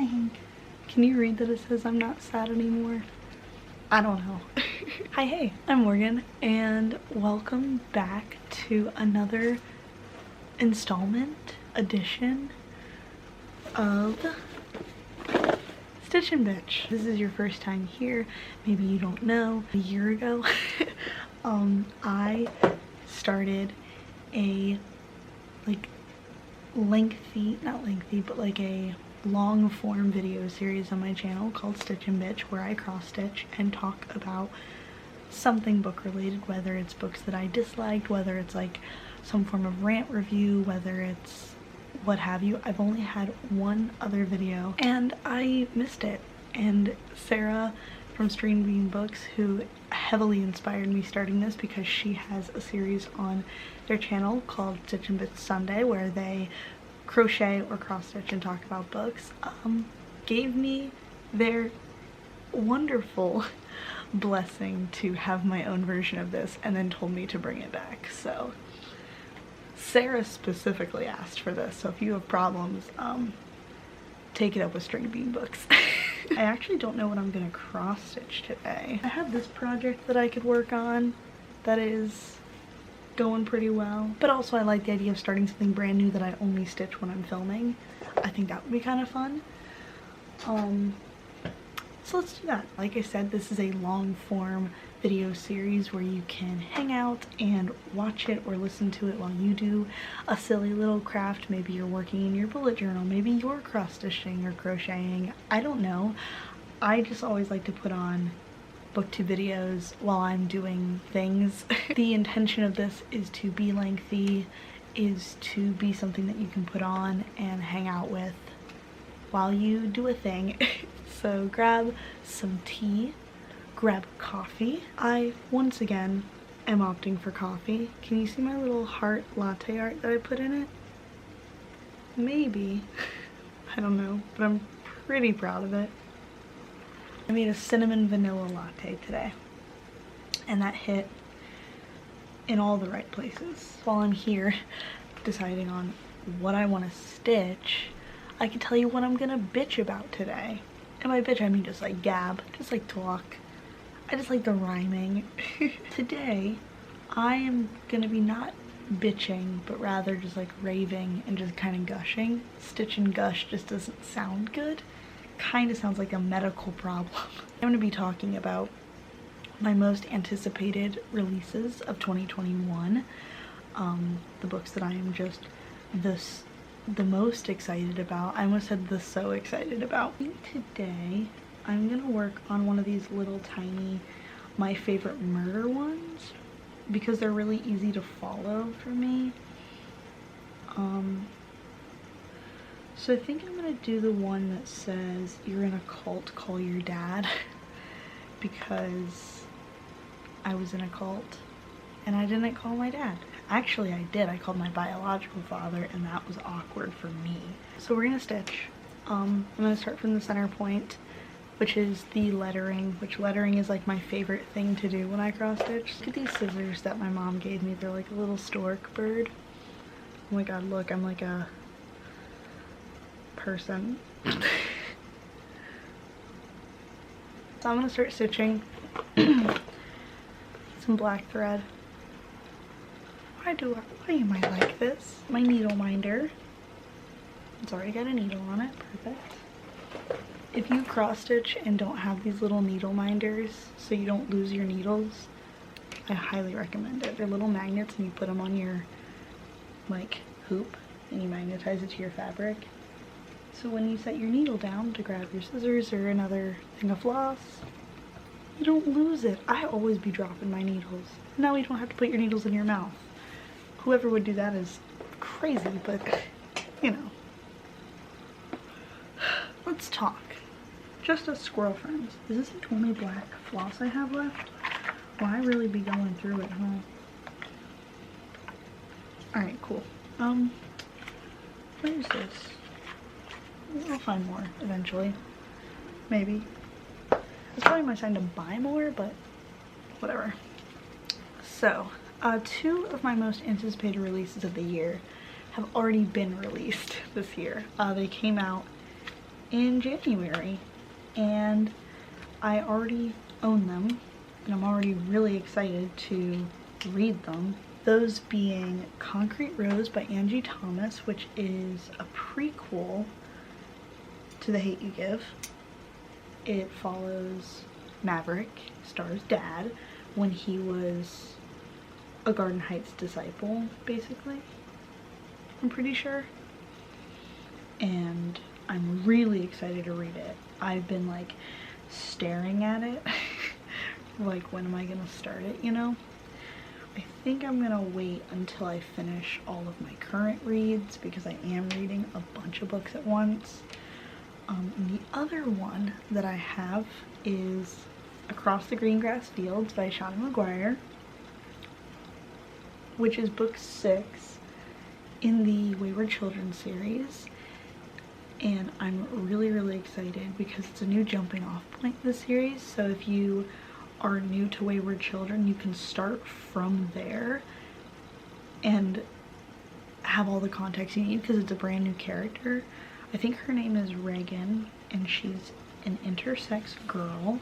Hi, Hank. Can you read that it says I'm not sad anymore? I don't know. Hi, hey, I'm Morgan, and welcome back to another installment edition of Stitch and Bitch. This is your first time here, maybe you don't know. A year ago, I started a not lengthy, but like a long form video series on my channel called Stitch and Bitch, where I cross stitch and talk about something book related, whether it's books that I disliked, whether it's like some form of rant review, whether it's what have you. I've only had one other video and I missed it, and Sarah from Stream Bean Books, who heavily inspired me starting this because she has a series on their channel called Stitch and Bitch Sunday, where they crochet or cross stitch and talk about books, gave me their wonderful blessing to have my own version of this, and then told me to bring it back. So Sarah specifically asked for this, so if you have problems, take it up with String Bean Books. I actually don't know what I'm gonna cross stitch today. I have this project that I could work on that is going pretty well, but also I like the idea of starting something brand new that I only stitch when I'm filming. I think that would be kind of fun. So let's do that. Like I said, this is a long form video series where you can hang out and watch it or listen to it while you do a silly little craft. Maybe you're working in your bullet journal, maybe you're cross stitching or crocheting, I don't know. I just always like to put on booktube videos while I'm doing things. The intention of this is to be lengthy, is to be something that you can put on and hang out with while you do a thing. So grab some tea, grab coffee. I, once again, am opting for coffee. Can you see my little heart latte art that I put in it? Maybe. I don't know, but I'm pretty proud of it. I made a cinnamon vanilla latte today, and that hit in all the right places. While I'm here deciding on what I want to stitch, I can tell you what I'm gonna bitch about today. And by bitch I mean just like gab, just like talk. I just like the rhyming. Today I am gonna be not bitching, but rather just like raving and just kind of gushing. Stitch and gush just doesn't sound good. Kind of sounds like a medical problem. I'm going to be talking about my most anticipated releases of 2021, the books that I am just the most excited about. I almost said so excited about. Today I'm going to work on one of these little tiny my favorite murder ones because they're really easy to follow for me. So I think I'm gonna do the one that says, "You're in a cult, call your dad," because I was in a cult and I didn't call my dad. Actually I did, I called my biological father, and that was awkward for me. So we're gonna stitch. I'm gonna start from the center point, which is the lettering, which lettering is like my favorite thing to do when I cross stitch. Look at these scissors that my mom gave me. They're like a little stork bird. Oh my god, look, I'm like a person. So I'm gonna start stitching. Some black thread. Why am I like this? My needle minder. It's already got a needle on it. Perfect. If you cross stitch and don't have these little needle minders so you don't lose your needles, I highly recommend it. They're little magnets and you put them on your like hoop and you magnetize it to your fabric. So when you set your needle down to grab your scissors or another thing of floss, you don't lose it. I always be dropping my needles. Now you don't have to put your needles in your mouth. Whoever would do that is crazy, but you know. Let's talk. Just as squirrel friends. Is this the only black floss I have left? Will I really be going through it, huh? Alright, cool. What is this? I'll find more eventually. Maybe. It's probably my time to buy more, but whatever. So, two of my most anticipated releases of the year have already been released this year. They came out in January, and I already own them, and I'm already really excited to read them. Those being Concrete Rose by Angie Thomas, which is a prequel to The Hate You Give. It follows Maverick, stars Dad, when he was a Garden Heights disciple, basically. I'm pretty sure. And I'm really excited to read it. I've been like staring at it. Like, when am I gonna start it, you know? I think I'm gonna wait until I finish all of my current reads because I am reading a bunch of books at once. And the other one that I have is Across the Green Grass Fields by Seanan McGuire, which is book 6 in the Wayward Children series. And I'm really excited because it's a new jumping off point in the series. So if you are new to Wayward Children, you can start from there and have all the context you need because it's a brand new character. I think her name is Reagan, and she's an intersex girl,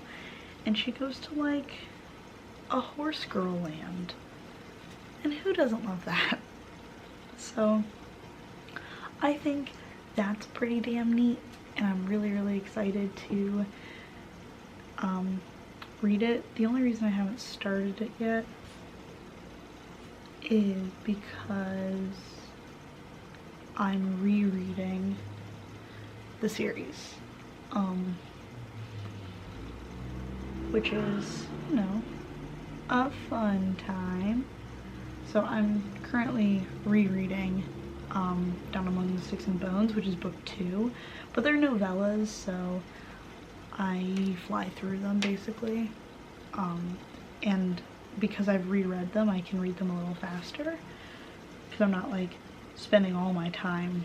and she goes to like a horse girl land, and who doesn't love that? So I think that's pretty damn neat, and I'm really excited to read it. The only reason I haven't started it yet is because I'm rereading the series, which is, you know, a fun time. So I'm currently rereading Down Among the Sticks and Bones, which is book 2, but they're novellas, so I fly through them basically, and because I've reread them, I can read them a little faster because I'm not like spending all my time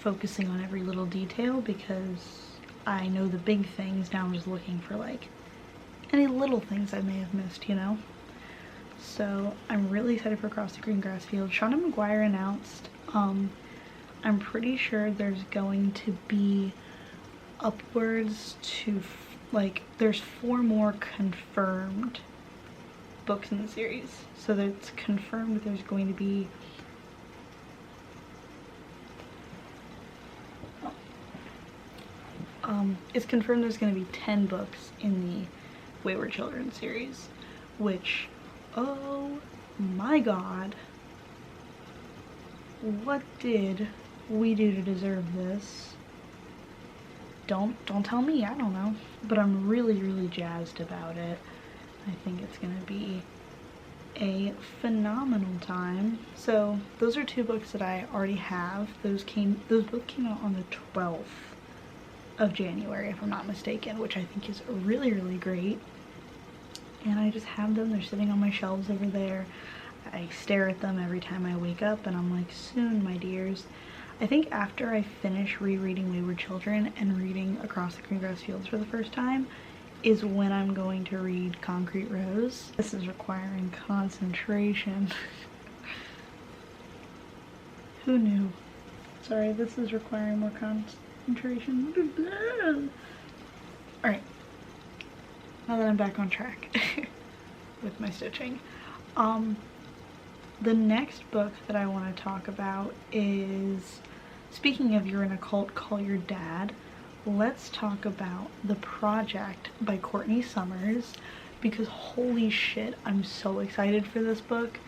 focusing on every little detail because I know the big things. Now I'm just looking for like any little things I may have missed, you know? So I'm really excited for Across the Green Grass Field. Seanan McGuire announced, I'm pretty sure there's going to be upwards to like, there's 4 more confirmed books in the series. So that's confirmed that there's going to be it's confirmed there's going to be 10 books in the Wayward Children series, which, oh my god, what did we do to deserve this? Don't tell me, I don't know, but I'm really jazzed about it. I think it's gonna be a phenomenal time. So those are 2 books that I already have. Those books came out on the 12th of January, if I'm not mistaken, which I think is really great. And I just have them. They're sitting on my shelves over there. I stare at them every time I wake up, and I'm like, soon, my dears. I think after I finish rereading Wayward Children and reading Across the Green Grass Fields for the first time is when I'm going to read Concrete Rose. This is requiring concentration. Who knew? Sorry, this is requiring more concentration. Alright, now that I'm back on track with my stitching. The next book that I want to talk about is, speaking of You're in a Cult, Call Your Dad, let's talk about The Project by Courtney Summers, because holy shit, I'm so excited for this book.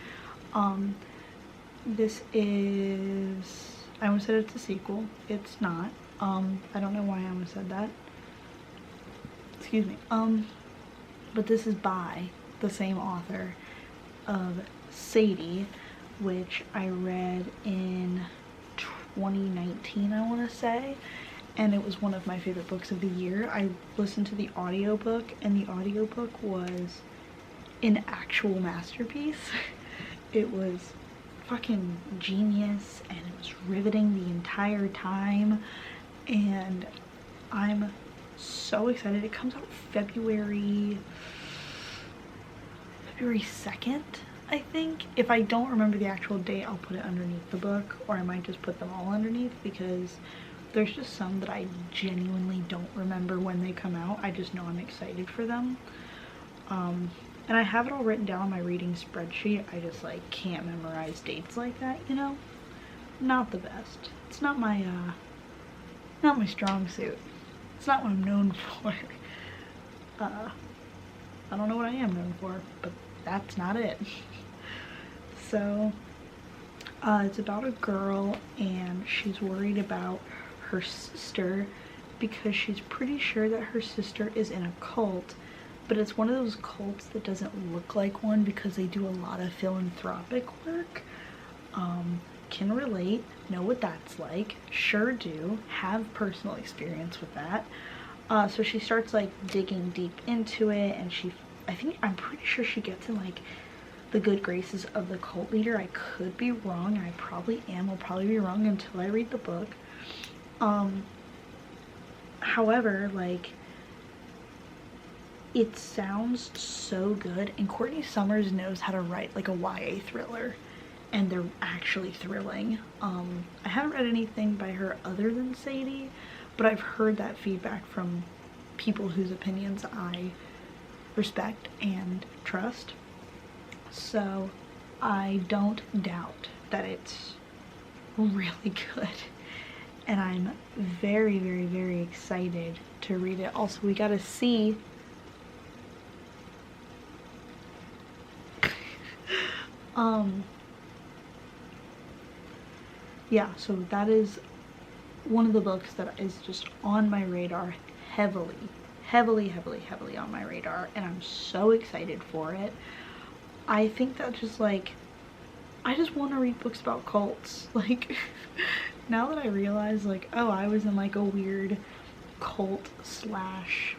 This is, I almost said it's a sequel. It's not. I don't know why I almost said that. Excuse me. But this is by the same author of Sadie, which I read in 2019, I want to say, and it was one of my favorite books of the year. I listened to the audiobook, and the audiobook was an actual masterpiece. It was fucking genius, and it was riveting the entire time, and I'm so excited. It comes out February 2nd, I think. If I don't remember the actual date, I'll put it underneath the book, or I might just put them all underneath, because There's just some that I genuinely don't remember when they come out. I just know I'm excited for them. And I have it all written down on my reading spreadsheet. I just like can't memorize dates like that, you know? Not the best. It's not my strong suit. It's not what I'm known for. I don't know what I am known for, but that's not it. So, it's about a girl, and she's worried about her sister because she's pretty sure that her sister is in a cult, but it's one of those cults that doesn't look like one because they do a lot of philanthropic work. Can relate, know what that's like, sure do, have personal experience with that. So she starts like digging deep into it, and I'm pretty sure she gets in like the good graces of the cult leader. I could be wrong, and I probably am. I'll probably be wrong until I read the book. However, like, it sounds so good, and Courtney Summers knows how to write like a YA thriller, and they're actually thrilling. I haven't read anything by her other than Sadie, but I've heard that feedback from people whose opinions I respect and trust. So I don't doubt that it's really good, and I'm very, very, very excited to read it. Also, we got to see yeah, so that is one of the books that is just on my radar, heavily on my radar, and I'm so excited for it. I think that just like, I just want to read books about cults. Like, now that I realize like, oh, I was in like a weird cult slash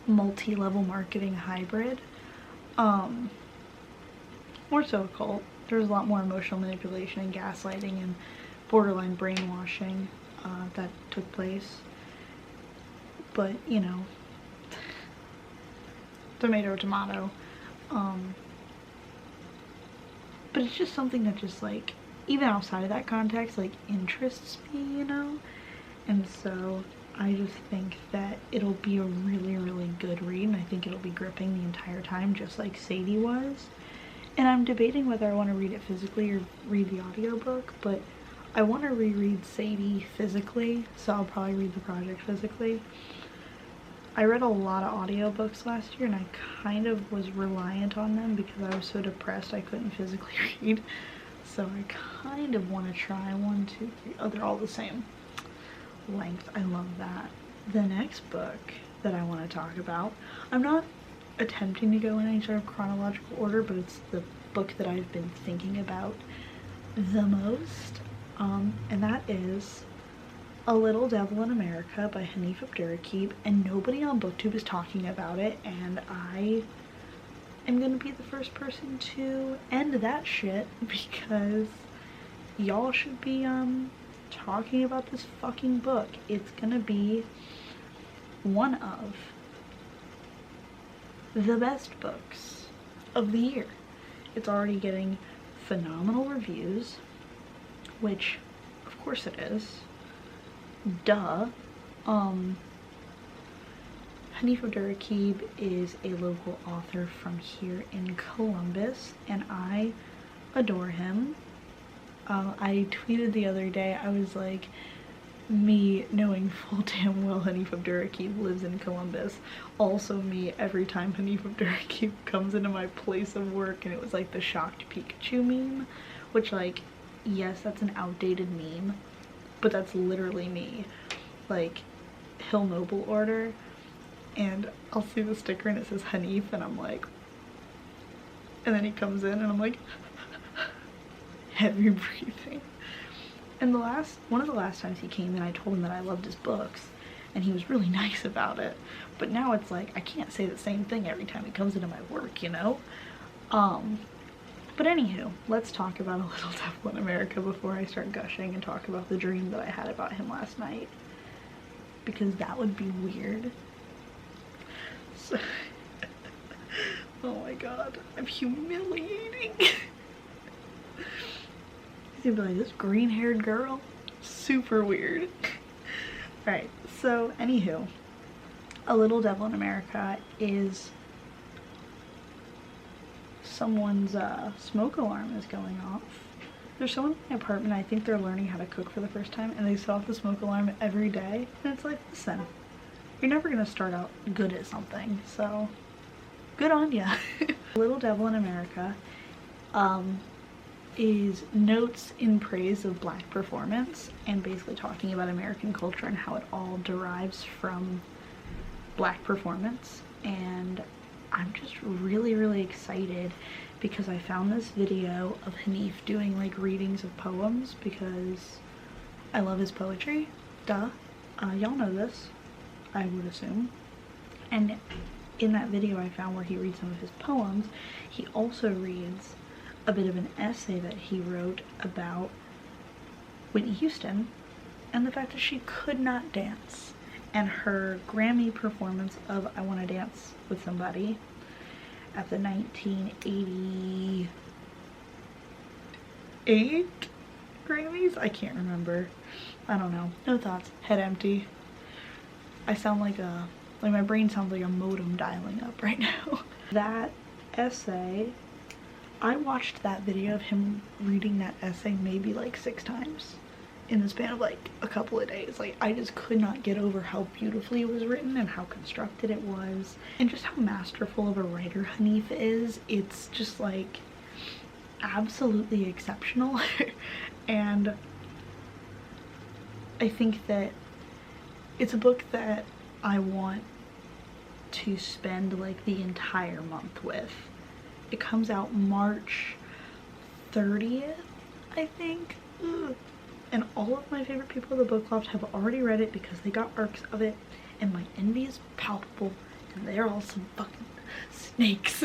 multi-level marketing hybrid, more so a cult. There's a lot more emotional manipulation and gaslighting and borderline brainwashing that took place. But, you know, tomato, tomato. But it's just something that just, like, even outside of that context, like, interests me, you know? And so I just think that it'll be a really, really good read, and I think it'll be gripping the entire time, just like Sadie was. And I'm debating whether I want to read it physically or read the audiobook, but I want to reread Sadie physically, so I'll probably read the project physically. I read a lot of audiobooks last year, and I kind of was reliant on them because I was so depressed I couldn't physically read. So I kind of want to try 1, 2, 3. Oh, they're all the same length. I love that. The next book that I want to talk about, I'm not attempting to go in any sort of chronological order, but it's the book that I've been thinking about the most, and that is A Little Devil in America by Hanif Abdurraqib, and nobody on BookTube is talking about it, and I am gonna be the first person to end that shit because y'all should be talking about this fucking book. It's gonna be one of the best books of the year. It's already getting phenomenal reviews, which of course it is. Duh. Hanif Abdurraqib is a local author from here in Columbus, and I adore him. I tweeted the other day, I was like, me knowing full damn well Hanif Abdurraqib lives in Columbus. Also me every time Hanif Abdurraqib comes into my place of work, and it was like the shocked Pikachu meme, which, like, yes, that's an outdated meme, but that's literally me. Like, Hill Mobile order, and I'll see the sticker and it says Hanif, and I'm like, and then he comes in and I'm like heavy breathing. And one of the last times he came in, I told him that I loved his books, and he was really nice about it. But now it's like, I can't say the same thing every time he comes into my work, you know? But anywho, let's talk about A Little Devil in America before I start gushing and talk about the dream that I had about him last night. Because that would be weird. So oh my god, I'm humiliating. He's gonna be like, this green-haired girl? Super weird. Alright, so anywho, A Little Devil in America is someone's smoke alarm is going off. There's someone in my apartment, I think they're learning how to cook for the first time, and they set off the smoke alarm every day. And it's like, listen, you're never gonna start out good at something, so good on ya. Little Devil in America is notes in praise of Black performance and basically talking about American culture and how it all derives from Black performance. And I'm just really excited because I found this video of Hanif doing like readings of poems because I love his poetry. Duh. Y'all know this, I would assume. And in that video I found where he reads some of his poems, he also reads a bit of an essay that he wrote about Whitney Houston and the fact that she could not dance, and her Grammy performance of I Wanna Dance with Somebody at the 1988 Grammys? I can't remember. I don't know. No thoughts. Head empty. I sound like my brain sounds like a modem dialing up right now. That essay, I watched that video of him reading that essay maybe like 6 times in the span of like a couple of days. Like, I just could not get over how beautifully it was written and how constructed it was and just how masterful of a writer Hanif is. It's just like absolutely exceptional. And I think that it's a book that I want to spend like the entire month with. It comes out March 30th, I think. Ugh. And all of my favorite people of the book loft have already read it because they got arcs of it, and my envy is palpable, and they're all some fucking snakes.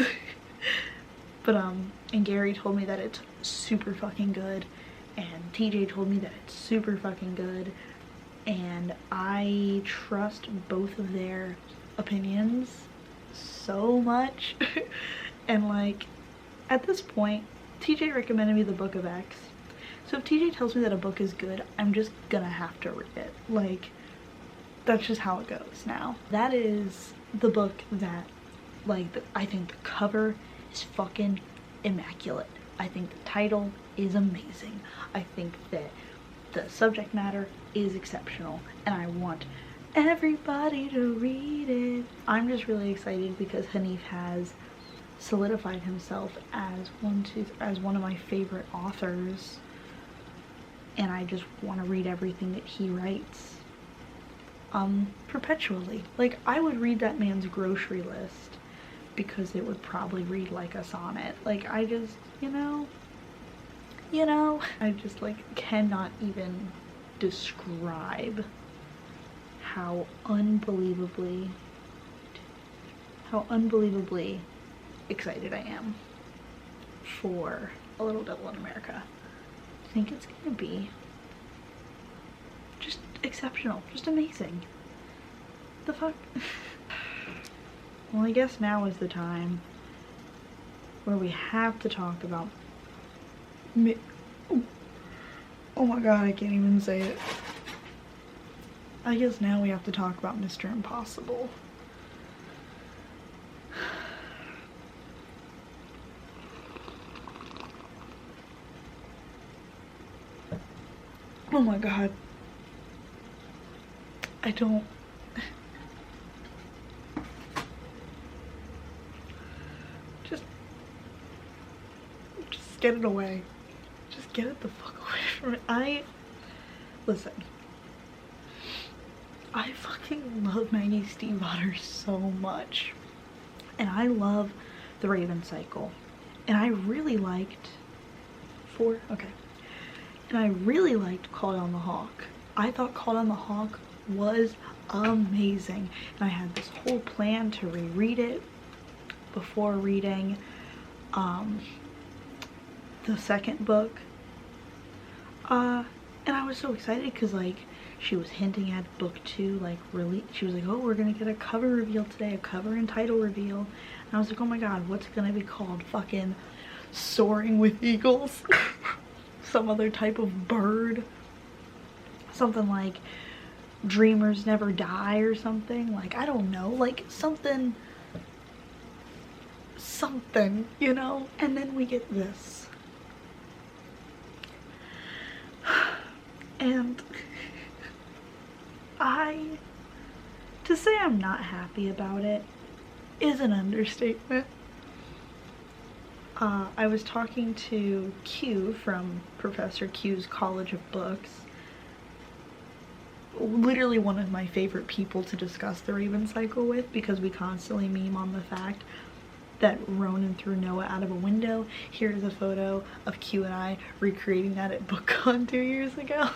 But and Gary told me that it's super fucking good, and TJ told me that it's super fucking good, and I trust both of their opinions so much. And like, at this point, TJ recommended me the Book of X. So if TJ tells me that a book is good, I'm just gonna have to read it. Like, that's just how it goes now. That is the book that, like, I think the cover is fucking immaculate. I think the title is amazing. I think that the subject matter is exceptional, and I want everybody to read it. I'm just really excited because Hanif has solidified himself as one of my favorite authors, and I just want to read everything that he writes perpetually. Like, I would read that man's grocery list because it would probably read like a sonnet. Like, I just, you know, I just like cannot even describe how unbelievably excited I am for A Little Devil in America. I think it's gonna be just exceptional, just amazing. The fuck? Well, I guess now is the time where we have to talk about oh my god, I can't even say it. I guess now we have to talk about Mr. Impossible. Oh my god. I don't... Just get it away. Just get it the fuck away from me. Listen. I fucking love Maggie Stiefvater so much. And I love The Raven Cycle. And I really liked... And I really liked Call Down the Hawk. I thought Call Down the Hawk was amazing. And I had this whole plan to reread it before reading the second book. And I was so excited because, like, she was hinting at book 2, like, really, she was like, oh, we're gonna get a cover reveal today, a cover and title reveal. And I was like, oh my god, what's it gonna be called? Fucking Soaring with Eagles? Some other type of bird. Something like dreamers never die or something. Like, I don't know, like something, you know? And then we get this. And to say I'm not happy about it is an understatement. I was talking to Q from Professor Q's College of Books, literally one of my favorite people to discuss the Raven cycle with, because we constantly meme on the fact that Ronan threw Noah out of a window. Here's a photo of Q and I recreating that at BookCon 2 years ago.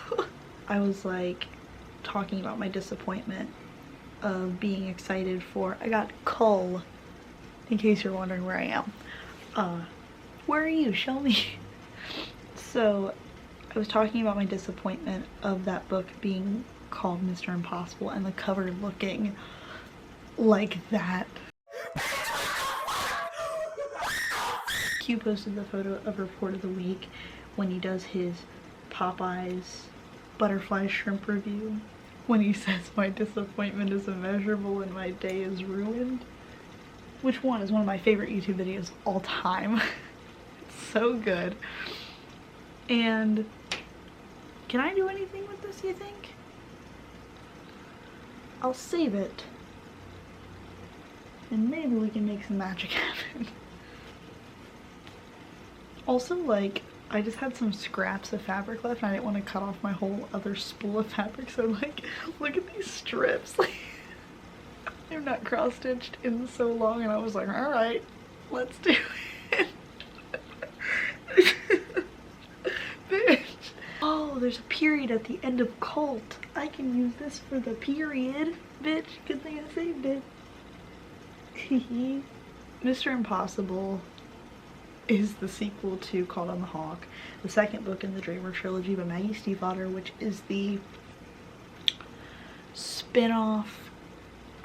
I was like talking about my disappointment of being excited for, I got Cull, in case you're wondering where I am. Where are you? Show me. So I was talking about my disappointment of that book being called Mr. Impossible and the cover looking like that. Q posted the photo of Report of the Week when he does his Popeyes butterfly shrimp review, when he says my disappointment is immeasurable and my day is ruined, which one is one of my favorite YouTube videos of all time. It's so good. And can I do anything with this, you think? I'll save it and maybe we can make some magic happen. Also, like, I just had some scraps of fabric left and I didn't want to cut off my whole other spool of fabric, so like, look at these strips. Like, they're not cross-stitched in so long, and I was like, alright, let's do it. Bitch. Oh, there's a period at the end of Cult. I can use this for the period. Bitch, good thing I saved it. Mr. Impossible is the sequel to Caught on the Hawk, the second book in the Dreamer trilogy by Maggie Stiefvater, which is the spin-off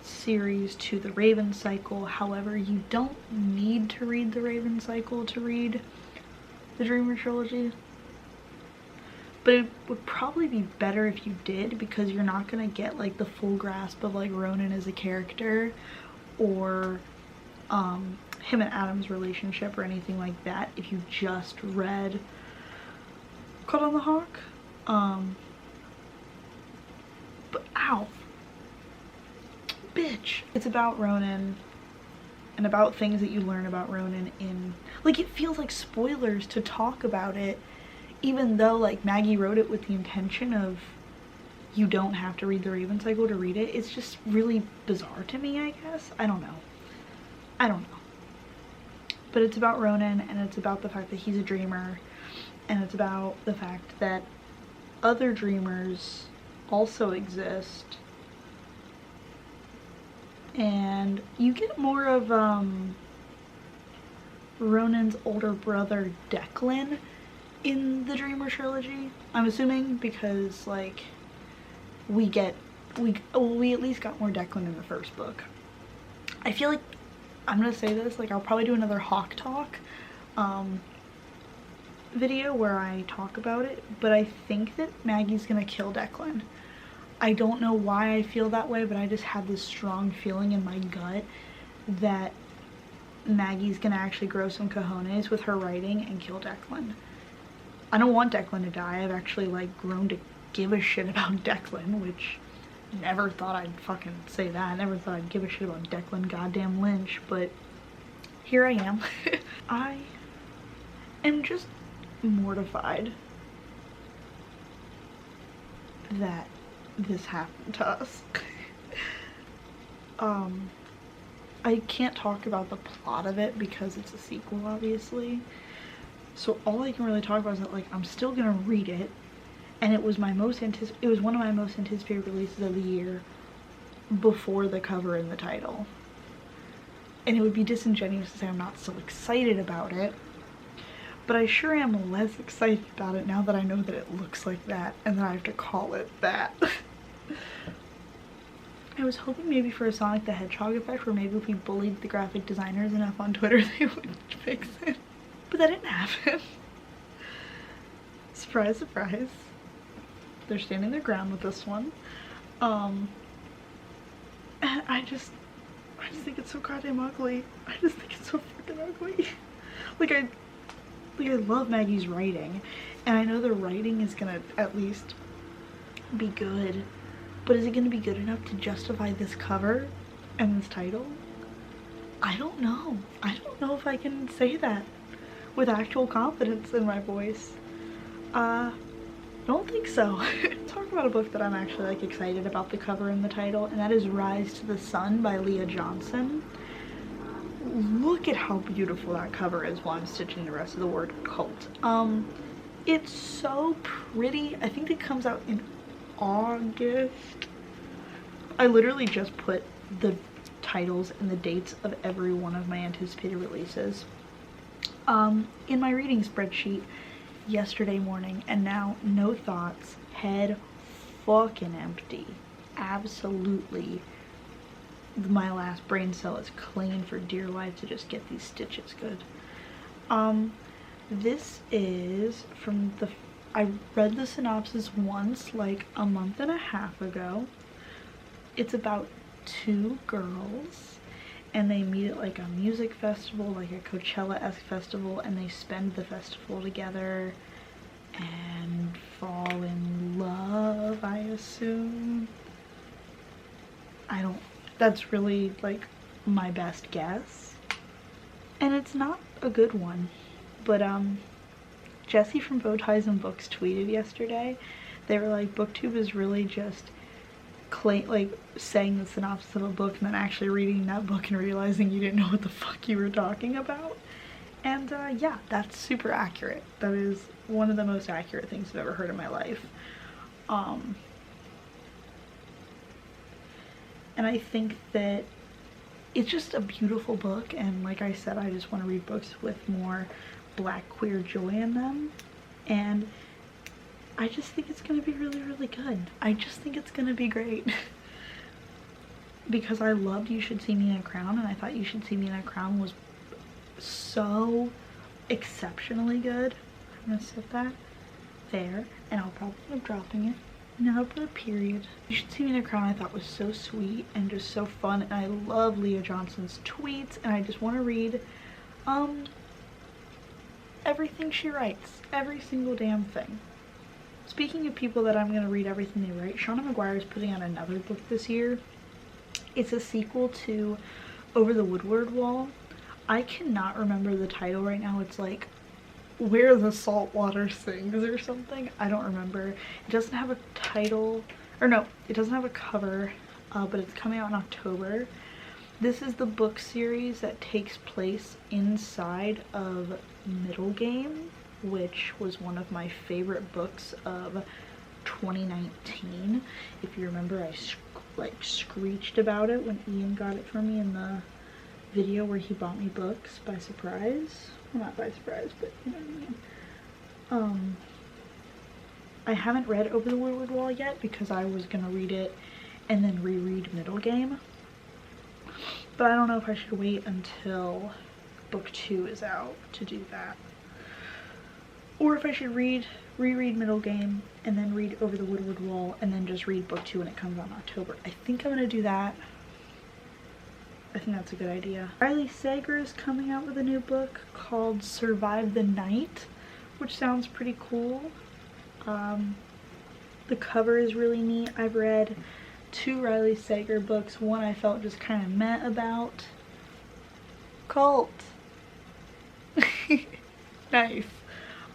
series to the Raven cycle. However, you don't need to read the Raven cycle to read the Dreamer trilogy, but it would probably be better if you did, because you're not gonna get like the full grasp of like Ronan as a character, or him and Adam's relationship or anything like that if you just read Caught on the Hawk. But ow, bitch. It's about Ronan and about things that you learn about Ronan in, like, it feels like spoilers to talk about it, even though like Maggie wrote it with the intention of you don't have to read the Raven cycle to read it. It's just really bizarre to me, I guess. I don't know. But it's about Ronan, and it's about the fact that he's a dreamer, and it's about the fact that other dreamers also exist, and you get more of Ronan's older brother Declan in the Dreamer trilogy, I'm assuming, because like we at least got more Declan in the first book. I feel like, I'm gonna say this, like, I'll probably do another Hawk Talk video where I talk about it, but I think that Maggie's gonna kill Declan. I don't know why I feel that way, but I just have this strong feeling in my gut that Maggie's gonna actually grow some cojones with her writing and kill Declan. I don't want Declan to die. I've actually like grown to give a shit about Declan, which never thought I'd fucking say that. I never thought I'd give a shit about Declan goddamn Lynch, but here I am. I am just mortified that this happened to us. I can't talk about the plot of it because it's a sequel, obviously. So all I can really talk about is that, like, I'm still gonna read it, and it was one of my most anticipated releases of the year before the cover and the title. And it would be disingenuous to say I'm not so excited about it, but I sure am less excited about it now that I know that it looks like that and that I have to call it that. I was hoping maybe for a Sonic the Hedgehog effect, where maybe if we bullied the graphic designers enough on Twitter they would fix it, but that didn't happen. Surprise, surprise. They're standing their ground with this one. And I just think it's so goddamn ugly. I just think it's so freaking ugly. Like I love Maggie's writing, and I know the writing is gonna at least be good, but is it gonna be good enough to justify this cover and this title? I don't know. I don't know if I can say that with actual confidence in my voice. I don't think so. Talk about a book that I'm actually like excited about the cover and the title, and that is Rise to the Sun by Leah Johnson. Look at how beautiful that cover is while I'm stitching the rest of the word cult. It's so pretty. I think it comes out in August. I literally just put the titles and the dates of every one of my anticipated releases in my reading spreadsheet yesterday morning, and now no thoughts, head fucking empty. Absolutely, my last brain cell is clinging for dear life to just get these stitches good. This is from the, I read the synopsis once like a month and a half ago. It's about two girls and they meet at like a music festival, like a Coachella-esque festival, and they spend the festival together and fall in love, I assume. I don't, that's really like my best guess, and it's not a good one. But Jessie from Bowties and Books tweeted yesterday, they were like, BookTube is really just like saying the synopsis of a book and then actually reading that book and realizing you didn't know what the fuck you were talking about. And yeah, that's super accurate. That is one of the most accurate things I've ever heard in my life. And I think that it's just a beautiful book, and like I said, I just want to read books with more black queer joy in them, and I just think it's gonna be really, really good. I just think it's gonna be great. Because I loved You Should See Me in a Crown, and I thought You Should See Me in a Crown was so exceptionally good. I'm gonna set that there, and I'll probably end up dropping it. Now I'll put a period. You Should See Me in a Crown I thought was so sweet and just so fun, and I love Leah Johnson's tweets, and I just want to read everything she writes. Every single damn thing. Speaking of people that I'm going to read everything they write, Seanan McGuire is putting out another book this year. It's a sequel to Over the Woodward Wall. I cannot remember the title right now. It's like Where the Saltwater Sings or something. I don't remember. It doesn't have a title, or no, it doesn't have a cover, but it's coming out in October. This is the book series that takes place inside of Middle Game, which was one of my favorite books of 2019. If you remember, I screeched about it when Ian got it for me in the video where he bought me books by surprise. Well, not by surprise, but you know what I mean. I haven't read Over the Woodward Wall yet because I was gonna read it and then reread Middle Game. But I don't know if I should wait until book 2 is out to do that. Or if I should reread Middle Game and then read Over the Woodward Wall and then just read book 2 when it comes out in October. I think I'm gonna do that. I think that's a good idea. Riley Sager is coming out with a new book called Survive the Night, which sounds pretty cool. The cover is really neat. I've read 2 Riley Sager books. One I felt just kind of meh about. Cult. Nice.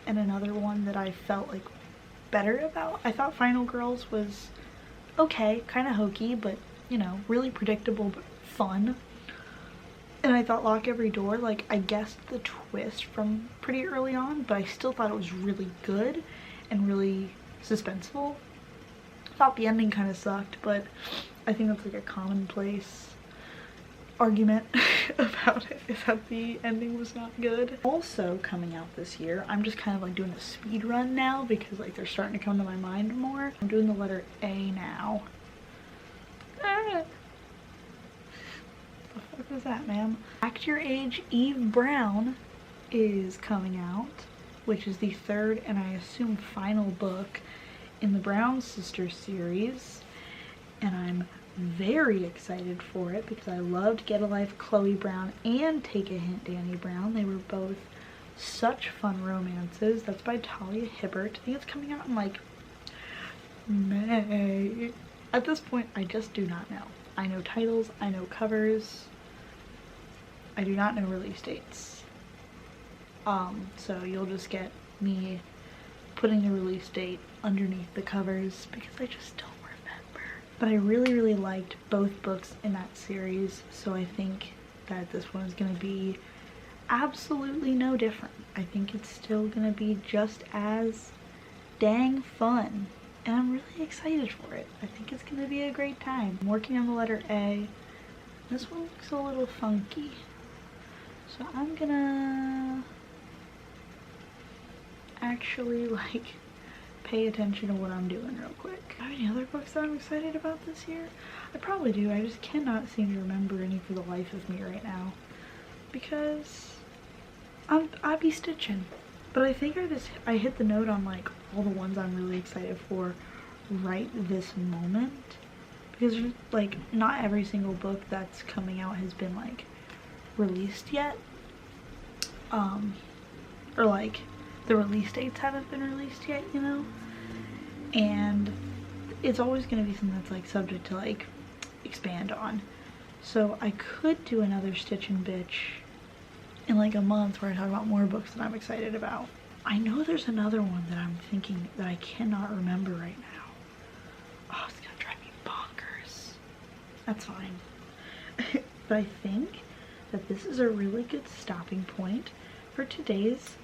And another one that I felt like better about. I thought Final Girls was okay, kind of hokey, but you know, really predictable but fun. And I thought Lock Every Door, like I guessed the twist from pretty early on, but I still thought it was really good and really suspenseful. I thought the ending kind of sucked, but I think that's like a commonplace argument about it, is that the ending was not good. Also coming out this year, I'm just kind of like doing a speed run now because like they're starting to come to my mind more. I'm doing the letter A now. What the fuck was that, ma'am? Act Your Age Eve Brown is coming out, which is the 3rd and I assume final book in the Brown Sisters series. and I'm very excited for it because I loved Get a Life Chloe Brown and Take a Hint Danny Brown. They were both such fun romances. That's by Talia Hibbert. I think it's coming out in like May. At this point, I just do not know. I know titles, I know covers, I do not know release dates. So you'll just get me putting the release date underneath the covers because I just don't remember. But I really liked both books in that series, so I think that this one is going to be absolutely no different. I think it's still going to be just as dang fun, and I'm really excited for it. I think it's going to be a great time. I'm working on the letter A. This one looks a little funky, so I'm gonna actually like pay attention to what I'm doing real quick. Do I have any other books that I'm excited about this year? I probably do. I just cannot seem to remember any for the life of me right now because I be stitching. But I think I hit the note on like all the ones I'm really excited for right this moment, because like not every single book that's coming out has been like released yet, or like the release dates haven't been released yet, you know, and it's always going to be something that's like subject to like expand on. So I could do another Stitch and Bitch in like a month where I talk about more books that I'm excited about. I know there's another one that I'm thinking that I cannot remember right now. Oh, it's gonna drive me bonkers. That's fine. But I think that this is a really good stopping point for today's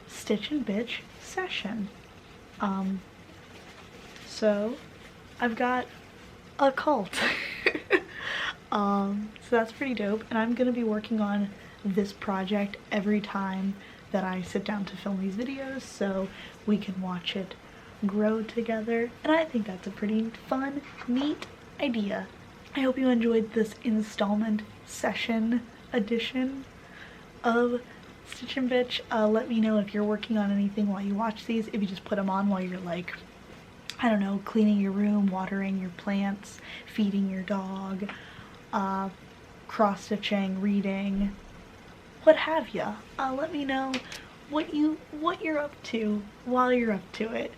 Stitch and Bitch session. So I've got a cult. So that's pretty dope, and I'm gonna be working on this project every time that I sit down to film these videos so we can watch it grow together, and I think that's a pretty fun, neat idea. I hope you enjoyed this installment session edition of Stitch and Bitch. Let me know if you're working on anything while you watch these, if you just put them on while you're like, I don't know, cleaning your room, watering your plants, feeding your dog, cross-stitching, reading, what have ya. Let me know what you're up to while you're up to it.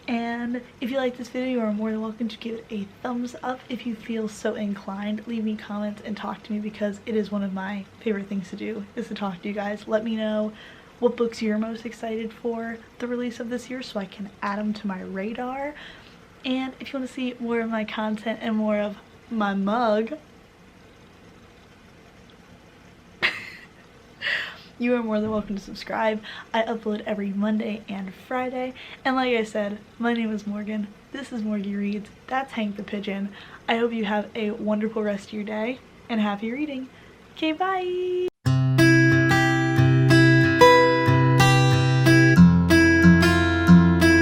And if you like this video, you are more than welcome to give it a thumbs up if you feel so inclined. Leave me comments and talk to me, because it is one of my favorite things to do, is to talk to you guys. Let me know what books you're most excited for the release of this year so I can add them to my radar. And if you want to see more of my content and more of my mug, you are more than welcome to subscribe. I upload every Monday and Friday. And like I said, my name is Morgan. This is MorgyyReads. That's Hank the Pigeon. I hope you have a wonderful rest of your day and happy reading. Okay, bye!